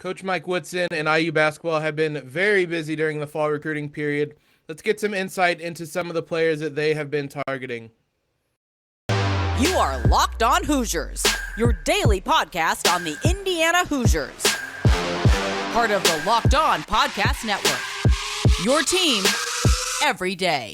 Coach Mike Woodson and IU basketball have been very busy during the fall recruiting period. Let's get some insight into some of the players that they have been targeting. You are Locked On Hoosiers, your daily podcast on the Indiana Hoosiers. Part of the Locked On Podcast Network, your team every day.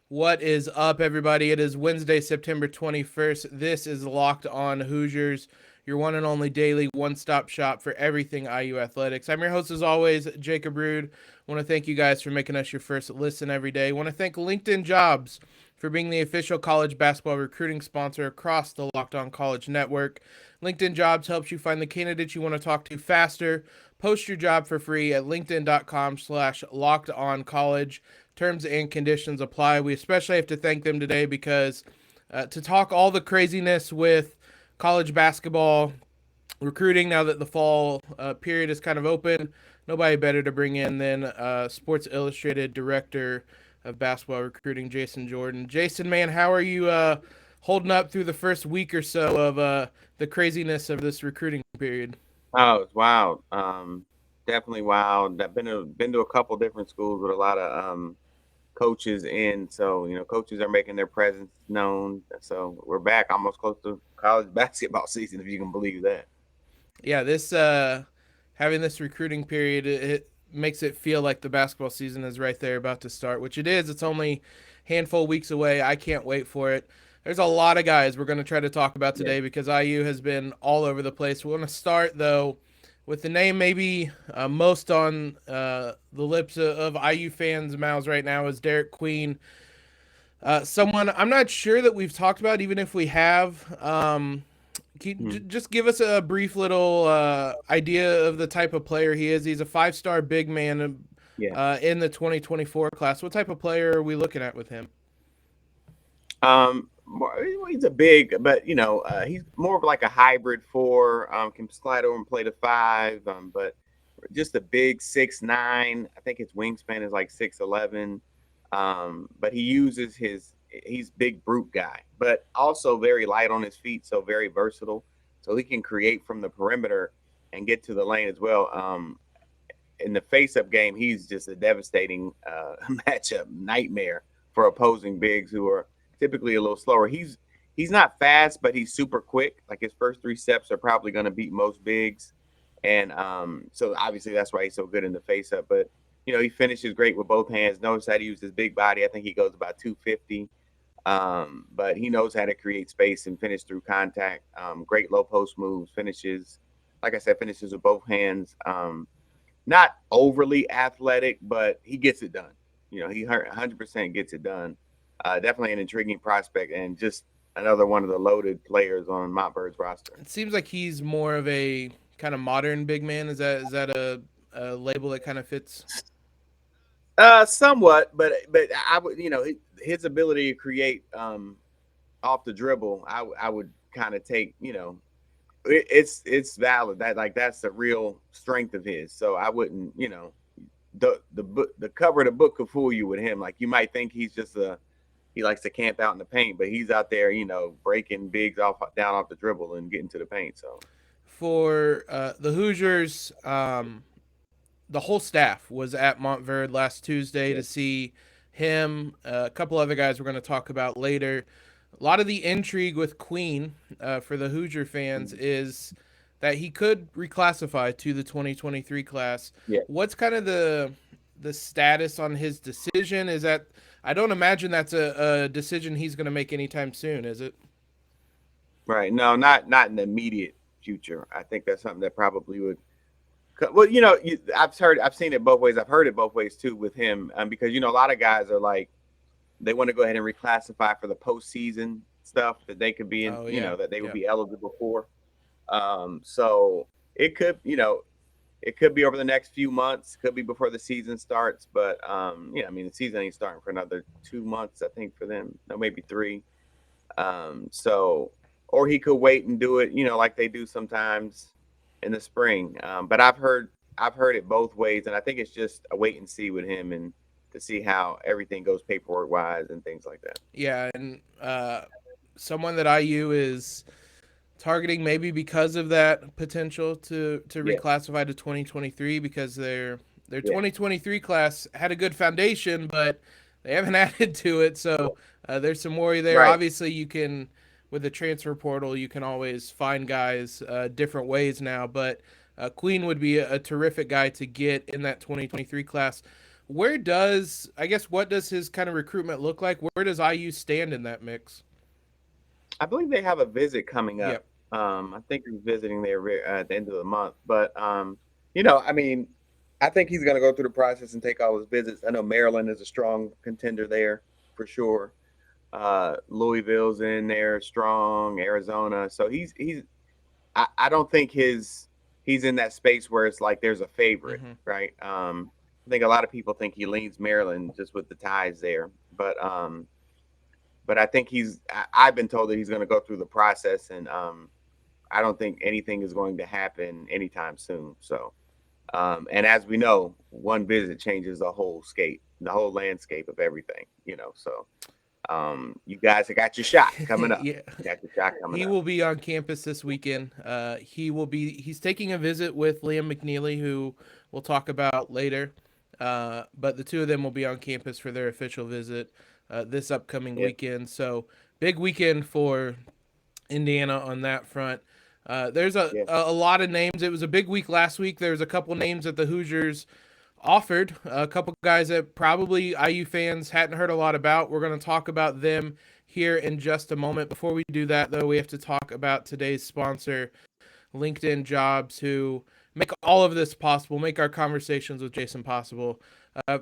What is up, everybody? It is Wednesday, September 21st. This is Locked On Hoosiers, your one and only daily one-stop shop for everything IU athletics. I'm your host, as always, Jacob Rude. I want to thank you guys for making us your first listen every day. I want to thank LinkedIn Jobs for being the official college basketball recruiting sponsor across the Locked On College Network. LinkedIn Jobs helps you find the candidates you want to talk to faster. Post your job for free at linkedin.com/lockedoncollege. Terms and conditions apply. We especially have to thank them today because to talk all the craziness with college basketball recruiting now that the fall period is kind of open, nobody better to bring in than Sports Illustrated Director of Basketball Recruiting, Jason Jordan. Jason, man, how are you holding up through the first week or so of the craziness of this recruiting period? Oh, it's wild. Definitely wild. I've been to a couple different schools with a lot of coaches in. So, coaches are making their presence known. So we're back almost close to college basketball season, if you can believe that. Yeah, this having this recruiting period, it makes it feel like the basketball season is right there about to start, which it is. It's only a handful of weeks away. I can't wait for it. There's a lot of guys we're going to try to talk about today because IU has been all over the place. We want to start, though, with the name maybe most on the lips of IU fans' mouths right now is Derik Queen. Someone I'm not sure that we've talked about, even if we have. Just give us a brief little idea of the type of player he is. He's a five-star big man in the 2024 class. What type of player are we looking at with him? He's a big, but he's more of like a hybrid four. Can slide over and play the five, but just a big 6'9". I think his wingspan is like 6'11". But he's big brute guy, but also very light on his feet, so very versatile. So he can create from the perimeter and get to the lane as well. In the face-up game, he's just a devastating matchup nightmare for opposing bigs who are typically a little slower. He's not fast, but he's super quick. Like his first three steps are probably going to beat most bigs. And so obviously that's why he's so good in the face-up. But, he finishes great with both hands. Knows how to use his big body. I think he goes about 250. But he knows how to create space and finish through contact. Great low post moves, finishes with both hands. Not overly athletic, but he gets it done. He 100% gets it done. Definitely an intriguing prospect and just another one of the loaded players on Montverde's roster. It seems like he's more of a kind of modern big man. Is that a label that kind of fits? Somewhat, but I would, his ability to create off the dribble, I would kind of take, it's valid. That's the real strength of his. So I wouldn't, the cover of the book could fool you with him. Like you might think he's just he likes to camp out in the paint, but he's out there, breaking bigs down off the dribble and getting to the paint. So for the Hoosiers, the whole staff was at Montverde last Tuesday to see him. A couple other guys we're going to talk about later. A lot of the intrigue with Queen for the Hoosier fans is that he could reclassify to the 2023 class. Yeah. What's kind of the status on his decision? Is that I don't imagine that's a decision he's going to make anytime soon, is it? Right. No, not in the immediate future. I think that's something that probably would. Well, I've seen it both ways. I've heard it both ways too with him, because a lot of guys are like, they want to go ahead and reclassify for the postseason stuff that they could be in, that they would be eligible for. So it could, it could be over the next few months, could be before the season starts, but the season ain't starting for another 2 months, I think, for them, no, maybe 3. Or he could wait and do it, like they do sometimes in the spring. But I've heard it both ways, and I think it's just a wait and see with him. And to see how everything goes paperwork wise and things like that. Yeah, and someone that IU is targeting maybe because of that potential to Yeah, reclassify to 2023 because their yeah, 2023 class had a good foundation, but they haven't added to it. So there's some worry there. right. Obviously, you can with the transfer portal, you can always find guys different ways now. But Queen would be a terrific guy to get in that 2023 class. Where does I guess what does his kind of recruitment look like? Where does IU stand in that mix? I believe they have a visit coming up. Yep. I think he's visiting there at the end of the month. But I mean, I think he's going to go through the process and take all his visits. I know Maryland is a strong contender there for sure. Louisville's in there strong, Arizona. So he's I don't think he's in that space where it's like there's a favorite, Mm-hmm. right? I think a lot of people think he leans Maryland just with the ties there, but I think I've been told that he's going to go through the process, and I don't think anything is going to happen anytime soon. So, and as we know, one visit changes the whole landscape of everything. So you guys have got your shot coming up. Yeah. You got your shot coming He up. will be on campus this weekend. He's taking a visit with Liam McNeely, who we'll talk about later. But the two of them will be on campus for their official visit this upcoming Yeah, weekend. So big weekend for Indiana on that front. There's yeah, a lot of names. It was a big week last week. There's a couple names that the Hoosiers offered, a couple guys that probably IU fans hadn't heard a lot about. We're going to talk about them here in just a moment. Before we do that, though, we have to talk about today's sponsor, LinkedIn Jobs, who make all of this possible, make our conversations with Jason possible.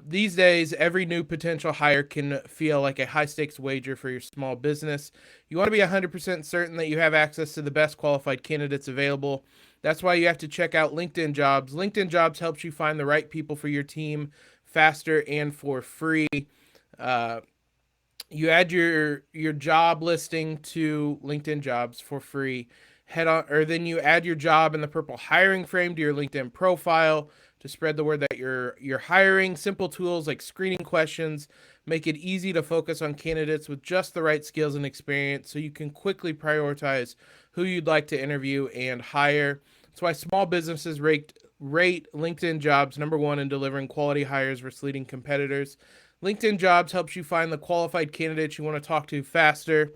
These days, every new potential hire can feel like a high stakes wager for your small business. You want to be 100% certain that you have access to the best qualified candidates available. That's why you have to check out LinkedIn Jobs. LinkedIn Jobs helps you find the right people for your team faster and for free. Uh, you add your job listing to LinkedIn Jobs for free. Head on, or then you add your job in the purple hiring frame to your LinkedIn profile to spread the word that you're hiring. Simple tools like screening questions make it easy to focus on candidates with just the right skills and experience, so you can quickly prioritize who you'd like to interview and hire. That's why small businesses rate LinkedIn Jobs number one in delivering quality hires versus leading competitors. LinkedIn Jobs helps you find the qualified candidates you want to talk to faster.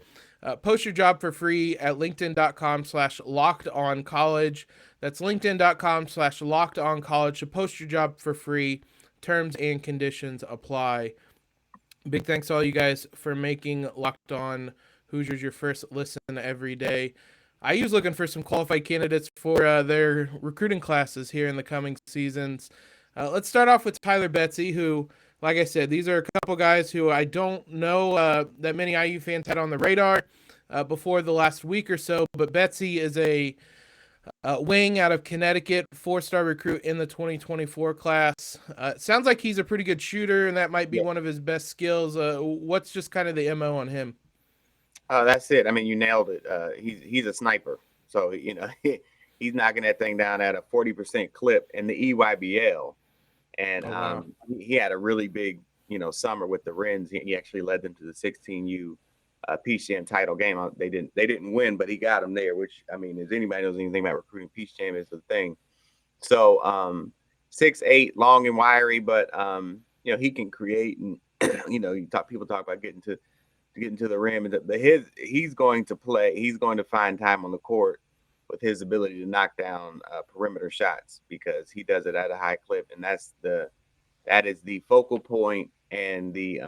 Post your job for free at linkedin.com/lockedoncollege. That's linkedin.com/lockedoncollege to post your job for free. Terms and conditions apply. Big thanks to all you guys for making Locked On Hoosiers your first listen every day. IU's looking for some qualified candidates for their recruiting classes here in the coming seasons. Let's start off with Tyler Betsey, who, like I said, these are a couple guys who I don't know that many IU fans had on the radar before the last week or so, but Betsey is a wing out of Connecticut, four-star recruit in the 2024 class. Sounds like he's a pretty good shooter, and that might be yeah. one of his best skills. What's just kind of the MO on him? That's it. I mean, you nailed it. He's a sniper, so he's knocking that thing down at a 40% clip in the EYBL, and Oh, wow. he had a really big summer with the Wrens. He actually led them to the 16U Peach Jam title game. They didn't win, but he got them there. Which, I mean, if anybody knows anything about recruiting, Peach Jam is the thing. So 6'8", long and wiry, but he can create, and people talk about getting to the rim, and he's going to play. He's going to find time on the court with his ability to knock down perimeter shots, because he does it at a high clip, and that is the focal point and the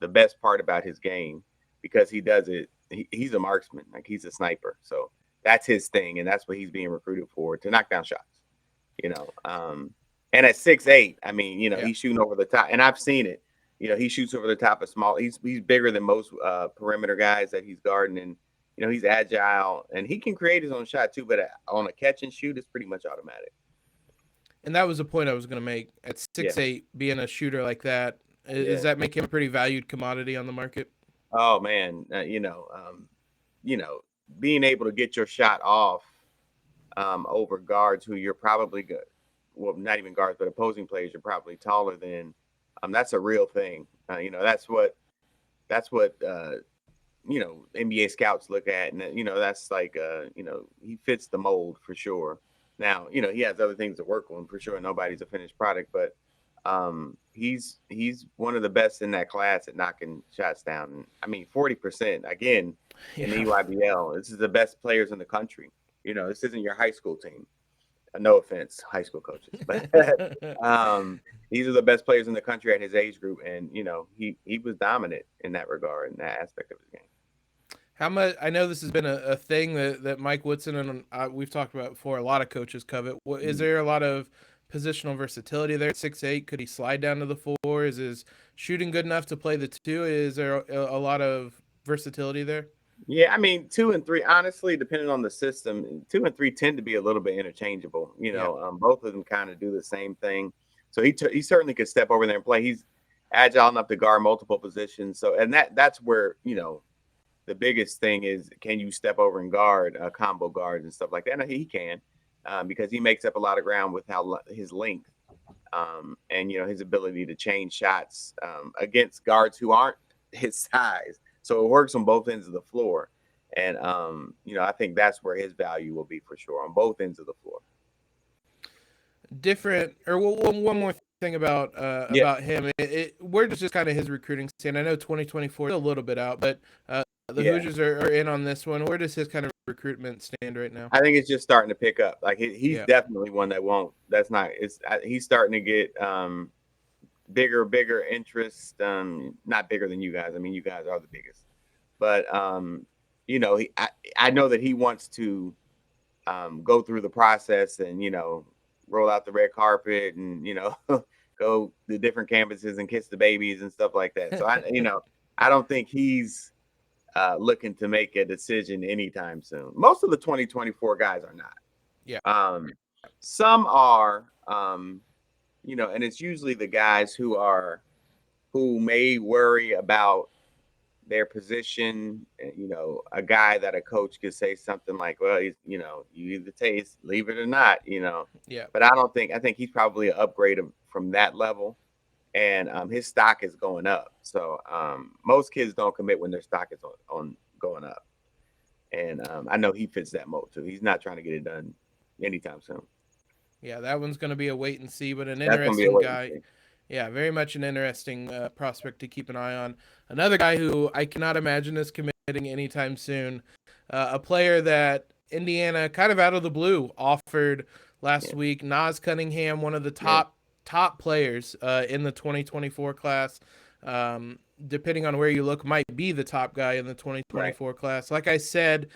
best part about his game, because he does it. He's a marksman, like he's a sniper. So that's his thing, and that's what he's being recruited for, to knock down shots. And at 6'8", I mean, Yeah. he's shooting over the top, and I've seen it. He shoots over the top of small. He's bigger than most perimeter guys that he's guarding, and he's agile, and he can create his own shot too. But on a catch and shoot, it's pretty much automatic. And that was the point I was going to make. At Yeah, 6'8", being a shooter like that, yeah. does that make him a pretty valued commodity on the market? Oh man, being able to get your shot off over guards who you're probably good. Well, not even guards, but opposing players you're probably taller than. That's a real thing. That's what NBA scouts look at, and that's like he fits the mold for sure. Now, he has other things to work on for sure. Nobody's a finished product, but he's one of the best in that class at knocking shots down. And, I mean, 40% again in the Yeah. EYBL. This is the best players in the country. This isn't your high school team. No offense, high school coaches, but these are the best players in the country at his age group, and he was dominant in that regard, in that aspect of his game. How much? I know this has been a thing that Mike Woodson and we've talked about before. A lot of coaches covet. Is there a lot of positional versatility there? At 6'8", could he slide down to the 4? Is his shooting good enough to play the 2? Is there a lot of versatility there? Yeah, I mean, 2 and 3, honestly, depending on the system, 2 and 3 tend to be a little bit interchangeable. Yeah. Both of them kind of do the same thing. So he certainly could step over there and play. He's agile enough to guard multiple positions. So, and that's where, the biggest thing is, can you step over and guard combo guards and stuff like that? And he can, because he makes up a lot of ground with his length, and his ability to change shots against guards who aren't his size. So it works on both ends of the floor, and I think that's where his value will be for sure, on both ends of the floor. Different, or one more thing about him. Where does just kind of his recruiting stand? I know 2024 is a little bit out, but the Hoosiers are in on this one. Where does his kind of recruitment stand right now? I think it's just starting to pick up. Like he's definitely one that won't. That's not. He's starting to get bigger interest. Not bigger than you guys. I mean, you guys are the biggest, but I know that he wants to go through the process and roll out the red carpet and go to different campuses and kiss the babies and stuff like that. So I don't think he's looking to make a decision anytime soon. Most of the 2024 guys are not. Yeah. Some are, and it's usually the guys who may worry about their position. A guy that a coach could say something like, well, you either leave it or not, Yeah. But I think he's probably an upgrade from that level. And his stock is going up. So most kids don't commit when their stock is on going up. And I know he fits that mold too. He's not trying to get it done anytime soon. Yeah, that one's going to be a wait and see, but an That's gonna be a interesting wait guy. and see. Yeah, very much an interesting prospect to keep an eye on. Another guy who I cannot imagine is committing anytime soon. A player that Indiana, kind of out of the blue, offered last week. Naas Cunningham, one of the top players in the 2024 class. Depending on where you look, might be the top guy in the 2024 class. Like I said,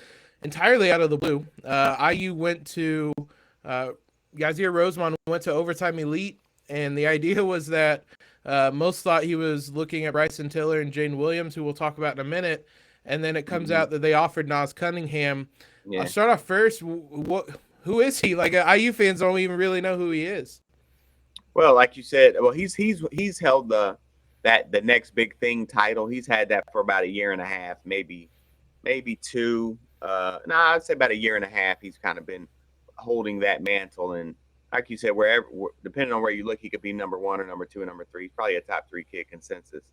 entirely out of the blue. IU went to Yazir Rosemont went to Overtime Elite, and the idea was that most thought he was looking at Bryson Tiller and Jayden Williams, who we'll talk about in a minute. And then it comes out that they offered Naas Cunningham. Yeah. I'll start off first. Who is he? Like IU fans don't even really know who he is. Well, like you said, he's held the next big thing title. He's had that for about a year and a half, maybe 2. I'd say about a year and a half. He's kind of been holding that mantle, and like you said, depending on where you look, he could be number 1 or number 2 or number 3. He's probably a top 3 kid consensus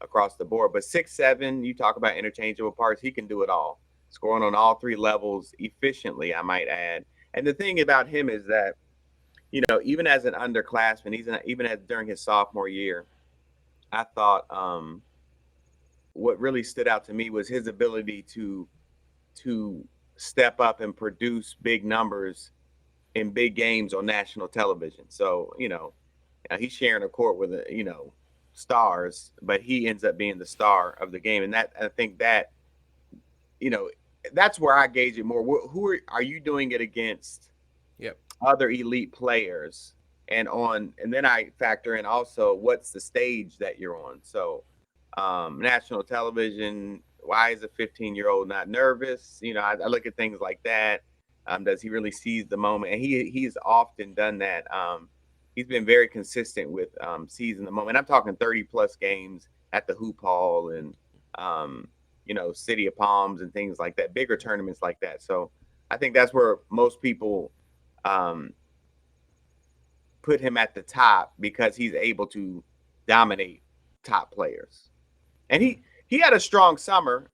across the board. But 6'7", you talk about interchangeable parts. He can do it all, scoring on all 3 levels efficiently, I might add. And the thing about him is that, even as an underclassman, even during his sophomore year, I thought what really stood out to me was his ability to step up and produce big numbers in big games on national television. So, he's sharing a court with stars, but he ends up being the star of the game. And I think that, that's where I gauge it more. Who are you doing it against? Yep. Other elite players, and then I factor in also what's the stage that you're on. So national television, why is a 15-year-old not nervous? I look at things like that. Does he really seize the moment? And he's often done that. He's been very consistent with seizing the moment. I'm talking 30+ games at the Hoop Hall and City of Palms and things like that, bigger tournaments like that. So I think that's where most people put him at the top, because he's able to dominate top players. And he had a strong summer.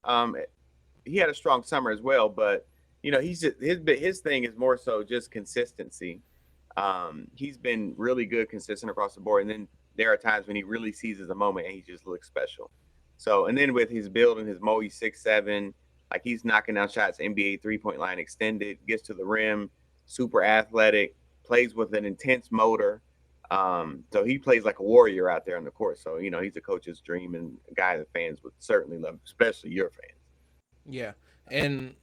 He had a strong summer as well, but he's just, his thing is more so just consistency. He's been really good, consistent across the board, and then there are times when he really seizes a moment and he just looks special. So, and then with his build and his mo, he's 6'7", like he's knocking down shots, NBA 3-point line extended, gets to the rim, super athletic, plays with an intense motor. So he plays like a warrior out there on the court. So, he's a coach's dream and a guy that fans would certainly love, especially your fans. Yeah, and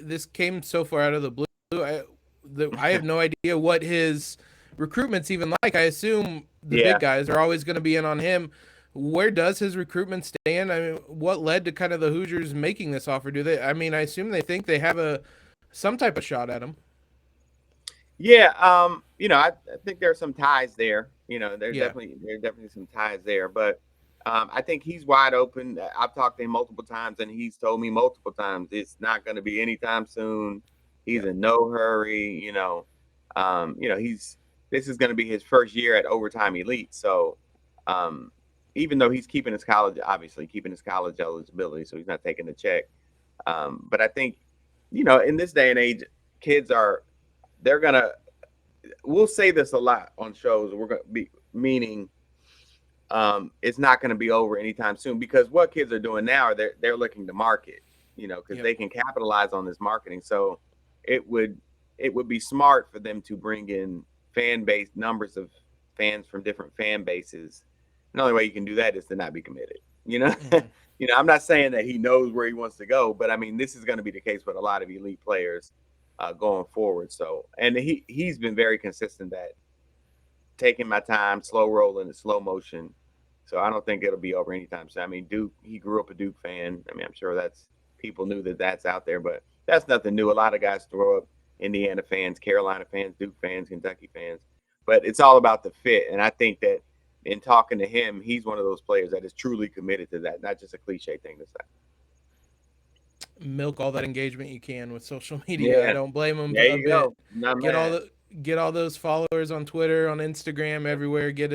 this came so far out of the blue. I have no idea what his recruitment's even like. I assume the Yeah. big guys are always going to be in on him. Where does his recruitment stand? I mean, what led to kind of the Hoosiers making this offer? Do they? I mean, I assume they think they have some type of shot at him. Yeah, I think there are some ties there. There's Yeah. definitely some ties there, but I think he's wide open. I've talked to him multiple times, and he's told me multiple times it's not going to be anytime soon. He's in no hurry. This is going to be his first year at Overtime Elite. So, even though he's keeping his college eligibility, so he's not taking the check. But I think, in this day and age, kids we'll say this a lot on shows. We're going to be meaning it's not going to be over anytime soon, because what kids are doing now are they're looking to market, because they can capitalize on this marketing. So it would be smart for them to bring in fan base numbers of fans from different fan bases. And the only way you can do that is to not be committed. I'm not saying that he knows where he wants to go, but I mean, this is going to be the case with a lot of elite players going forward. So, and he's been very consistent that taking my time, slow rolling, and slow motion. So I don't think it'll be over anytime soon. I mean, Duke, he grew up a Duke fan. I mean, I'm sure people knew that's out there, but that's nothing new. A lot of guys throw up Indiana fans, Carolina fans, Duke fans, Kentucky fans, but it's all about the fit. And I think that in talking to him, he's one of those players that is truly committed to that, not just a cliche thing to say. Milk all that engagement you can with social media. Yeah. I don't blame him There a you bit. go. Not mad. Get all those followers on Twitter, on Instagram, everywhere. Get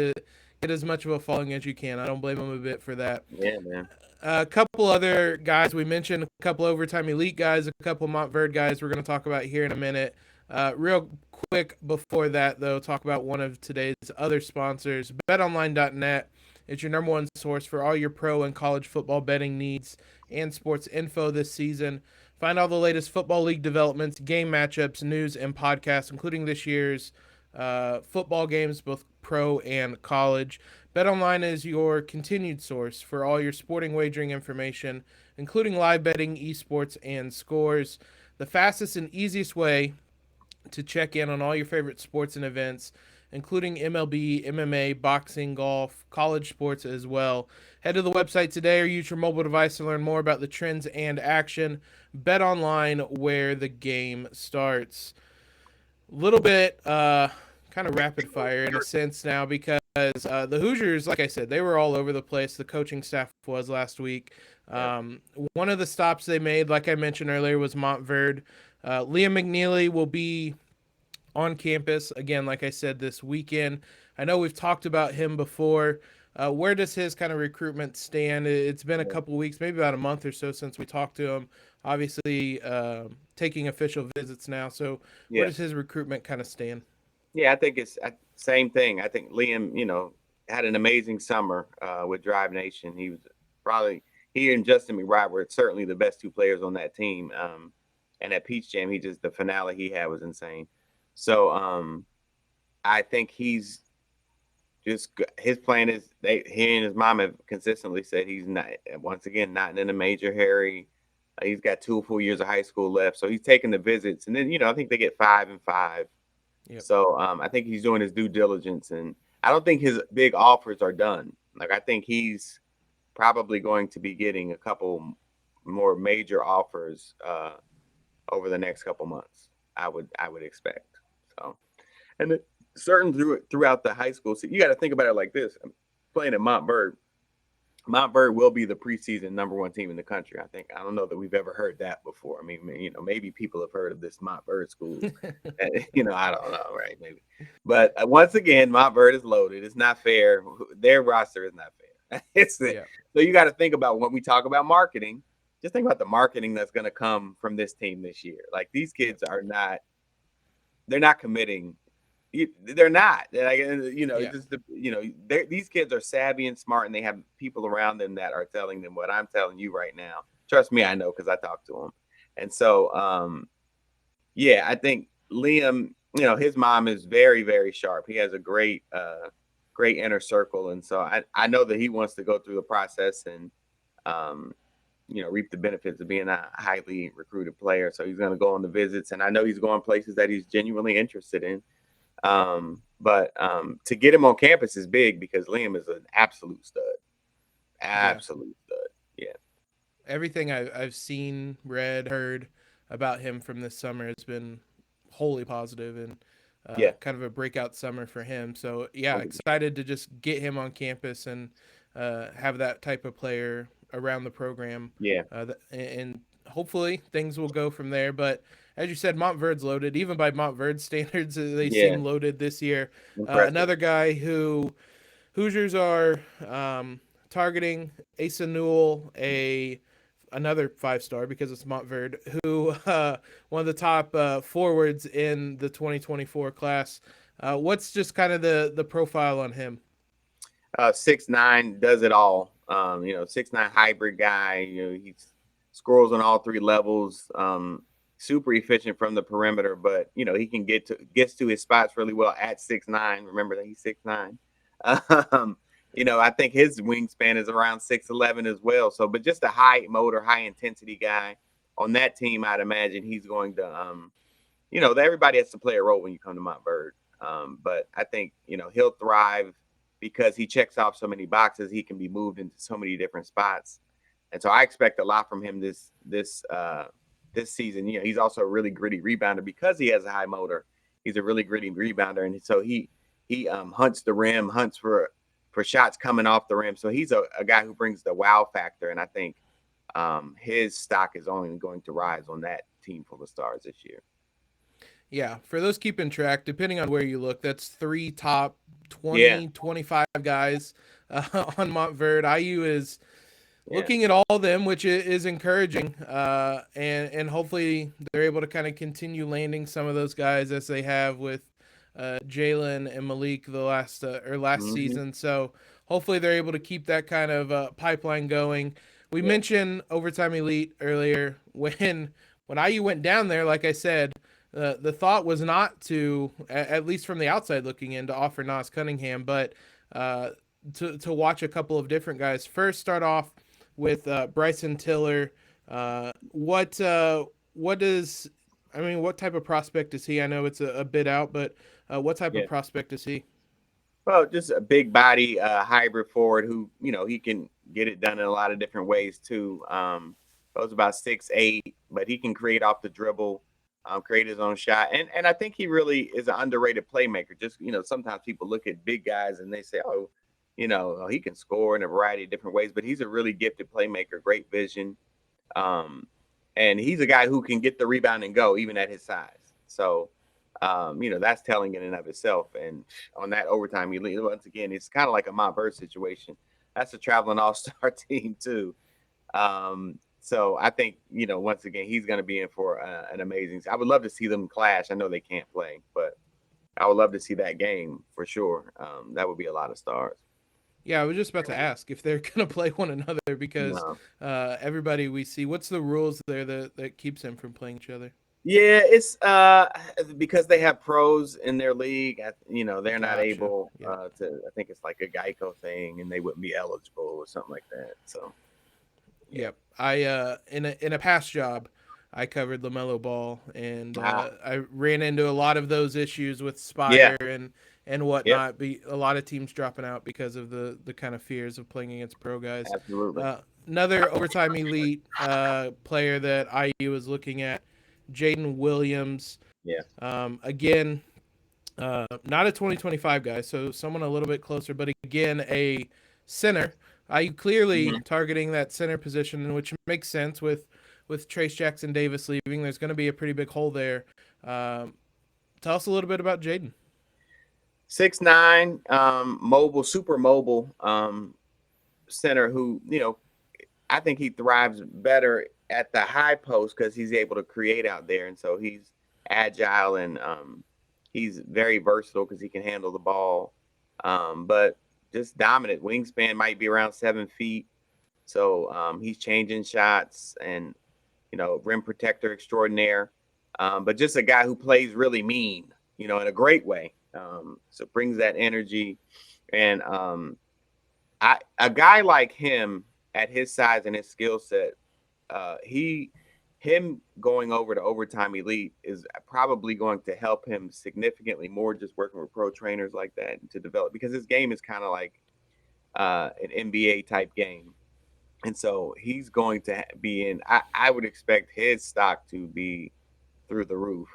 as much of a following as you can. I don't blame him a bit for that. Yeah, man. A couple other guys we mentioned, a couple Overtime Elite guys, a couple Montverde guys we're going to talk about here in a minute. Real quick before that, though, talk about one of today's other sponsors, BetOnline.net. It's your number one source for all your pro and college football betting needs and sports info this season. Find all the latest football league developments, game matchups, news, and podcasts, including this year's football games, both pro and college. BetOnline is your continued source for all your sporting wagering information, including live betting, esports, and scores. The fastest and easiest way to check in on all your favorite sports and events, including MLB, MMA, boxing, golf, college sports as well. Head to the website today or use your mobile device to learn more about the trends and action. Bet online, where the game starts. A little bit kind of rapid fire in a sense now, because the Hoosiers, like I said, they were all over the place. The coaching staff was last week. One of the stops they made, like I mentioned earlier, was Montverde. Liam McNeely will be on campus again, like I said, this weekend. I know we've talked about him before. Where does his kind of recruitment stand? It's been a couple weeks, maybe about a month or so since we talked to him. Obviously, taking official visits now. So where does his recruitment kind of stand? Yeah, I think it's same thing. I think Liam, had an amazing summer with Drive Nation. He was probably, he and Justin McBride were certainly the best two players on that team. And at Peach Jam, the finale he had was insane. So I think he's just, his plan is, he and his mom have consistently said he's not, once again, not in a major hurry. He's got 2 full years of high school left. So he's taking the visits. And then, I think they get 5 and 5. Yep. So I think he's doing his due diligence. And I don't think his big offers are done. Like, I think he's probably going to be getting a couple more major offers over the next couple months. I would expect. So, and throughout the high school, so you got to think about it like this: I'm playing at Montverde. Montverde will be the preseason #1 team in the country. I don't know that we've ever heard that before. I mean, maybe people have heard of this Montverde school. I don't know, right? Maybe, but once again, Montverde is loaded. It's not fair. Their roster is not fair. Yeah. So you got to think about when we talk about marketing. Just think about the marketing that's going to come from this team this year. Like these kids are not. They're not committing. They're not. Like, Yeah. just these kids are savvy and smart, and they have people around them that are telling them what I'm telling you right now. Trust me, I know because I talked to them. And so, yeah, I think Liam, his mom is very, very sharp. He has a great inner circle, and so I know that he wants to go through the process and um, reap the benefits of being a highly recruited player. So he's going to go on the visits, and I know he's going places that he's genuinely interested in. But to get him on campus is big because Liam is an absolute stud. Yeah. Absolute stud. Yeah. Everything I've seen, read, heard about him from this summer has been wholly positive and Yeah. kind of a breakout summer for him. So yeah, 100%. excited to just get him on campus and have that type of player around the program. Yeah. And hopefully things will go from there. But as you said, Montverde's loaded. Even by Montverde standards, they Yeah. seem loaded this year. Impressive. Another guy who Hoosiers are targeting, Asa Newell, another 5-star because it's Montverde, who one of the top forwards in the 2024 class. What's just kind of the profile on him? 6'9", does it all. 6'9" hybrid guy. He scores on all three levels. Super efficient from the perimeter, but he can gets to his spots really well at 6'9". Remember that he's 6'9". I think his wingspan is around 6'11" as well. So, but just a high motor, high intensity guy on that team, I'd imagine he's going to, everybody has to play a role when you come to Montverde. But I think, he'll thrive because he checks off so many boxes. He can be moved into so many different spots. And so I expect a lot from him this season. He's also a really gritty rebounder because he has a high motor. He's a really gritty rebounder. And so he hunts the rim, hunts for shots coming off the rim. So he's a guy who brings the wow factor. And I think his stock is only going to rise on that team full of stars this year. Yeah, for those keeping track, depending on where you look, that's 3 top 20, Yeah. 25 guys on Montverde. IU is Yeah. looking at all of them, which is encouraging, and hopefully they're able to kind of continue landing some of those guys as they have with Jaylen and Malik the last Mm-hmm. season. So hopefully they're able to keep that kind of pipeline going. We Yeah. mentioned Overtime Elite earlier. When IU went down there, like I said, the thought was not to, at least from the outside looking in, to offer Naas Cunningham, but to watch a couple of different guys. First, start off with Bryson Tiller. What is? I mean, what type of prospect is he? I know it's a bit out, but what type of Yeah. prospect is he? Well, just a big body hybrid forward who, he can get it done in a lot of different ways too. Goes about 6'8", but he can create off the dribble, create his own shot. And I think he really is an underrated playmaker. Just, sometimes people look at big guys and they say, oh, he can score in a variety of different ways, but he's a really gifted playmaker, great vision. And he's a guy who can get the rebound and go even at his size. So, that's telling in and of itself. And on that overtime, once again, it's kind of like a Montverde situation. That's a traveling all-star team too. So I think, once again, he's going to be in for an amazing. I would love to see them clash. I know they can't play, but I would love to see that game for sure. That would be a lot of stars. Yeah, I was just about to ask if they're going to play one another because No. everybody we see, what's the rules there that keeps them from playing each other? Yeah, it's because they have pros in their league. They're not Gotcha. able Yeah. to. I think it's like a Geico thing, and they wouldn't be eligible or something like that. So yeah. Yep. I in a past job, I covered LaMelo Ball, and Ah, I ran into a lot of those issues with yeah. Spire and Yep. whatnot. A lot of teams dropping out because of the kind of fears of playing against pro guys. Absolutely. Another overtime elite player that IU is looking at, Jayden Williams. Yeah. Again, not a 2025 guy, so someone a little bit closer, but again, a center IU clearly Mhm. targeting that center position, which makes sense with Trace Jackson Davis leaving. There's going to be a pretty big hole there. Um, Tell us a little bit about Jayden. 6'9", mobile, super mobile center who, I think he thrives better at the high post because he's able to create out there. And so he's agile and he's very versatile because he can handle the ball. But just dominant. Wingspan might be around 7 feet. So he's changing shots and, rim protector extraordinaire. But just a guy who plays really mean, in a great way. So brings that energy. And a guy like him at his size and his skill set, him going over to overtime elite is probably going to help him significantly more just working with pro trainers like that to develop because his game is kind of like an NBA type game. And so he's going to be in. I would expect his stock to be through the roof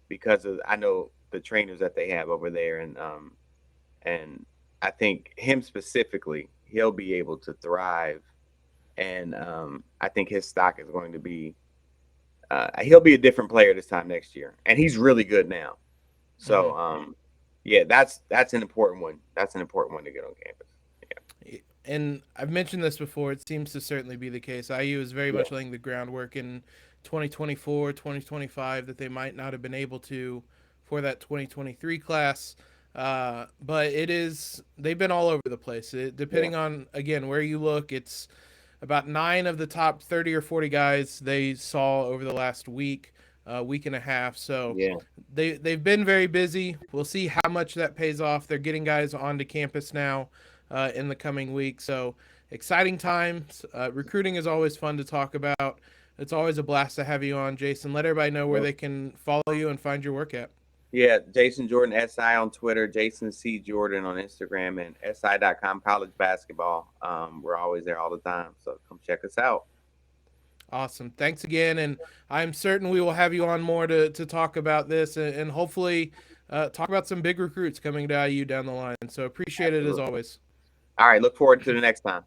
because of I know the trainers that they have over there, and I think him specifically, he'll be able to thrive, and I think his stock is going to be. He'll be a different player this time next year, and he's really good now. So, yeah, that's an important one. That's an important one to get on campus. And I've mentioned this before, it seems to certainly be the case. IU is very Yeah, much laying the groundwork in 2024, 2025 that they might not have been able to for that 2023 class. But they've been all over the place. yeah, Depending on, again, where you look, it's about 9 of the top 30 or 40 guys they saw over the last week and a half. So yeah, they've been very busy. We'll see how much that pays off. They're getting guys onto campus now in the coming week. So exciting times. Recruiting is always fun to talk about. It's always a blast to have you on, Jason. Let everybody know where yeah. they can follow you and find your work at. Yeah, Jason Jordan SI on Twitter, Jason C Jordan on Instagram, and SI.com college basketball. We're always there all the time, so come check us out. Awesome. Thanks again. And I'm certain we will have you on more to talk about this and hopefully talk about some big recruits coming to IU down the line. So appreciate it as Absolutely. always. All right, look forward to the next time.